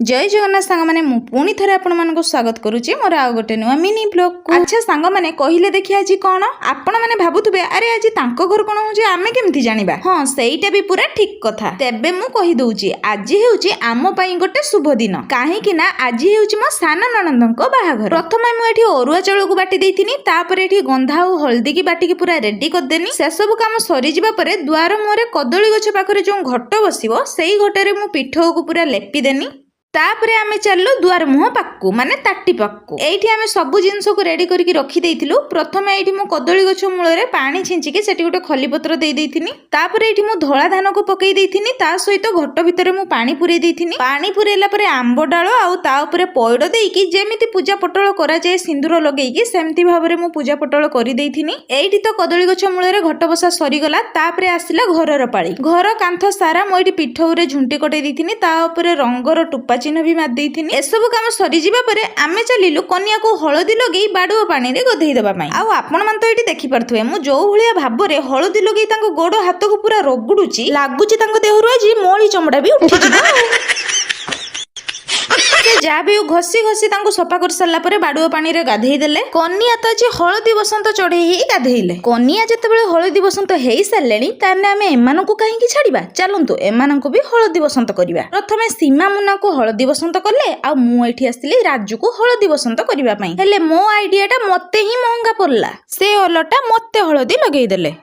जय जगन्नाथ सांग मैंने पुणी थे आपको स्वागत करुच्ची मोर आउ गोटे नुआ मिनी ब्लॉग को। अच्छा सांग मैंने कहले देखिए आज कौन आपण मैंने भावुवे अरे आज तांको घर कौन हो आम केमती जानिबा। हाँ सेटा भी पूरा ठीक कथा। तेबे मु कहि दउची आज हेउची आम पई गोटे शुभ दिन काहेकि ना आज हेउची मो सान ननंदको बाहाघर। प्रथमे मु एठी ओरुआ चाउल को बाटी देथिनी तापर एठी गंधा और हल्दी की बाटी की पूरा रेडी कर देनी। से सब काम सरी जिबा परे द्वार मुहरे कदली गछ पाखरे जो घट बसिबो सेई घटरे मु पिठो को पूरा लेपि देनी। तापरे आमे चललो दुआर मुह पाकू माने ताटी पाकू। एठी आमे सब जिंस को रेडी करके रखी देइथिलु। प्रथमे एठी मु कदली गछ मूलरे पानी छिंची के सेठी गोटे खली पत्र देई देइथिनी। तापरे एठी मु धोळा धान को पकई देइथिनी। ता सहित घट भितरे मु पानी पुरै देइथिनी। पानी पुरैला परे आंबो डालो आउ ता ऊपर पयड देइकी जेमिति पूजा पटल करा जाय सिंदूर लगेइकी सेमति भाबरे मु पूजा पटल करि देइथिनी। एठी तो कदली गछ मूलरे घट बसा सरी गला। तापरे आसिला घरर पाळी। घर कांथ सारा मु एठी पिठौरे झुंटी कटै देइथिनी। ता ऊपर रंगर टुपा चिन्ह भी मार देइथिनी। एसबु काम सरी जिबा परे आमे चलिलु कन्या को हळदी लगेई बाडुओ पानी रे गधेई देबा पई। आ आपण मन तो एठी देखि परथुए मु जो भलिया भाबरे हळदी लगेई तांको गोड़ हाथ को पूरा रगुडुची लागुची तांको देहरु आजी मोळी चमड़ा भी उठी जिबा। जा भी घसी घसी तांको सफा कर सरला परे बाडुओ पानी रे गाधेई देले। कन्या तो जे हळदी बसंत चढ़े ही गाधेइले। कन्या जेतेबेले हळदी बसंत हेई सरलेनी ताने आमे एमानकु काहे कि छाड़ीबा चलंतु एमानकु भी हळदी बसंत करिबा। प्रथमे सीमा मुना को हळदी बसंत करले आ मु एठी आस्तिली राजू को हळदी बसंत करिबा पई। हेले मो आइडिया टा मते ही महंगा पड़ला। से ओलटा मते हळदी लगेई देले।